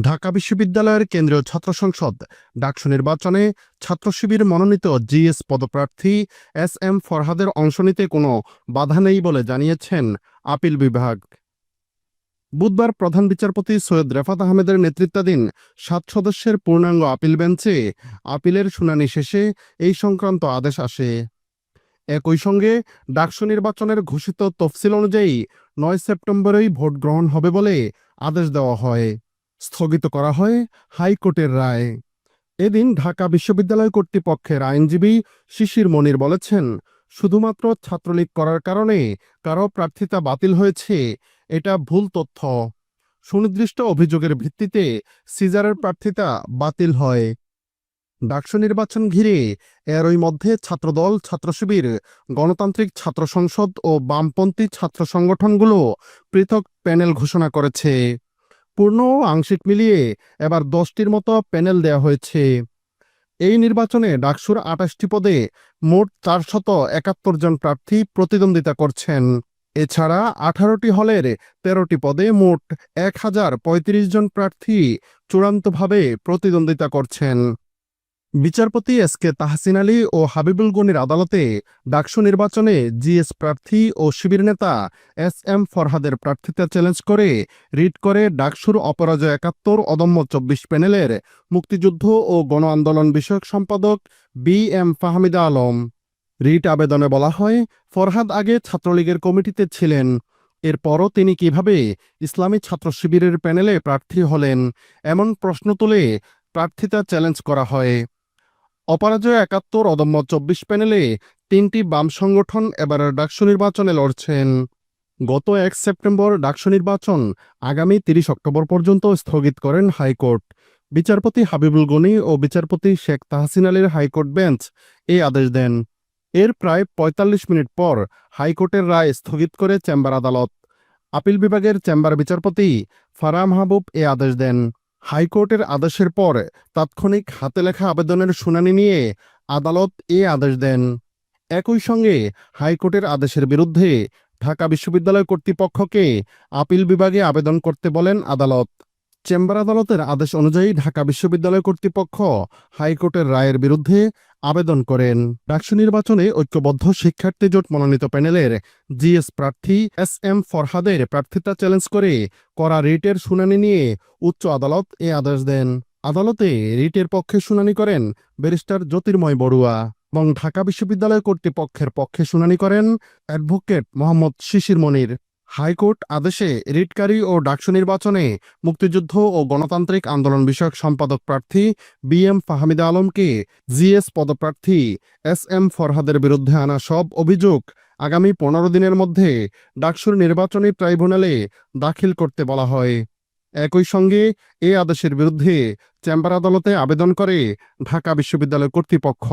ঢাকা বিশ্ববিদ্যালয়ের কেন্দ্রীয় ছাত্র সংসদ ডাকসু নির্বাচনে ছাত্র শিবির মনোনীত জিএস পদপ্রার্থী এস.এম. ফরহাদের অংশ নিতে কোনো বাধা নেই বলে জানিয়েছেন আপিল বিভাগ। বুধবার প্রধান বিচারপতি সৈয়দ রেফাত আহমেদের নেতৃত্বাধীন ৭ সদস্যের পূর্ণাঙ্গ আপিল বেঞ্চে আপিলের শুনানি শেষে এই সংক্রান্ত আদেশ আসে। একই সঙ্গে ডাকসু নির্বাচনের ঘোষিত তফসিল অনুযায়ী ৯ সেপ্টেম্বরেই ভোট গ্রহণ হবে বলে আদেশ দেওয়া হয়। স্থগিত করা হয় হাইকোর্টের রায়। এদিন ঢাকা বিশ্ববিদ্যালয় কর্তৃপক্ষের আইনজীবী শিশির মনির বলেছেন, শুধুমাত্র ছাত্রলীগ করার কারণে কারো প্রার্থিতা বাতিল হয়েছে, এটা ভুল তথ্য। সুনির্দিষ্ট অভিযোগের ভিত্তিতে সিজারের প্রার্থিতা বাতিল হয়। ডাকসু নির্বাচন ঘিরে এরই মধ্যে ছাত্রদল, ছাত্রশিবির, গণতান্ত্রিক ছাত্র সংসদ ও বামপন্থী ছাত্র সংগঠনগুলো পৃথক প্যানেল ঘোষণা করেছে। পূর্ণ ও আংশিক মিলিয়ে এবার ১০টির মতো প্যানেল দেওয়া হয়েছে। এই নির্বাচনে ডাকসুর ২৮টি পদে মোট ৪৭১ জন প্রার্থী প্রতিদ্বন্দ্বিতা করছেন। এছাড়া ১৮টি হলের ১৩টি পদে মোট ১,০৩৫ জন প্রার্থী চূড়ান্তভাবে প্রতিদ্বন্দ্বিতা করছেন। বিচারপতি এস.কে. তাহসিন আলী ও হাবিবুল গনির আদালতে ডাকসু নির্বাচনে জিএস প্রার্থী ও শিবির নেতা এস.এম. ফরহাদের প্রার্থিতা চ্যালেঞ্জ করে রিট করে ডাকসুর অপরাজয় ৭১ অদম্য ২৪ প্যানেলের মুক্তিযুদ্ধ ও গণ আন্দোলন বিষয়ক সম্পাদক বি.এম. ফাহমিদা আলম। রিট আবেদনে বলা হয়, ফরহাদ আগে ছাত্রলীগের কমিটিতে ছিলেন, এরপরও তিনি কিভাবে ইসলামী ছাত্র শিবিরের প্যানেলে প্রার্থী হলেন, এমন প্রশ্ন তুলে প্রার্থিতা চ্যালেঞ্জ করা হয়। অপরাজয় ৭১ অদম্য ২৪ প্যানেলে ৩টি বাম সংগঠন এবারের ডাকসু নির্বাচনে লড়ছেন। গত ১ সেপ্টেম্বর ডাকসু নির্বাচন আগামী ৩০ অক্টোবর পর্যন্ত স্থগিত করেন হাইকোর্ট। বিচারপতি হাবিবুল গনি ও বিচারপতি শেখ তাহসিন আলীর হাইকোর্ট বেঞ্চ এই আদেশ দেন। এর প্রায় ৪৫ মিনিট পর হাইকোর্টের রায় স্থগিত করে চেম্বার আদালত। আপিল বিভাগের চেম্বার বিচারপতি ফারাহ মাহবুব এ আদেশ দেন। হাইকোর্টের আদেশের পর তাৎক্ষণিক হাতে লেখা আবেদনের শুনানি নিয়ে আদালত এ আদেশ দেন। একই সঙ্গে হাইকোর্টের আদেশের বিরুদ্ধে ঢাকা বিশ্ববিদ্যালয় কর্তৃপক্ষকে আপিল বিভাগে আবেদন করতে বলেন আদালত। চেম্বার আদালতের আদেশ অনুযায়ী ঢাকা বিশ্ববিদ্যালয় কর্তৃপক্ষ হাইকোর্টের রায়ের বিরুদ্ধে আবেদন করেন। ডাকসু নির্বাচনে ঐক্যবদ্ধ শিক্ষার্থী জোট মনোনীত প্যানেলের জিএস প্রার্থী এস.এম. ফরহাদের প্রার্থিতা চ্যালেঞ্জ করে করা রিটের শুনানি নিয়ে উচ্চ আদালত এ আদেশ দেন। আদালতে রিটের পক্ষে শুনানি করেন ব্যারিস্টার জ্যোতির্ময় বড়ুয়া এবং ঢাকা বিশ্ববিদ্যালয় কর্তৃপক্ষের পক্ষে শুনানি করেন অ্যাডভোকেট মোহাম্মদ শিশির মনির। হাইকোর্ট আদেশে রিটকারী ও ডাকসু নির্বাচনে মুক্তিযুদ্ধ ও গণতান্ত্রিক আন্দোলন বিষয়ক সম্পাদক প্রার্থী বি.এম. ফাহমিদা আলমকে জিএস পদপ্রার্থী এস.এম. ফরহাদের বিরুদ্ধে আনা সব অভিযোগ আগামী ১৫ দিনের মধ্যে ডাকসুর নির্বাচনী ট্রাইব্যুনালে দাখিল করতে বলা হয়। একই সঙ্গে এ আদেশের বিরুদ্ধে চেম্বার আদালতে আবেদন করে ঢাকা বিশ্ববিদ্যালয় কর্তৃপক্ষ।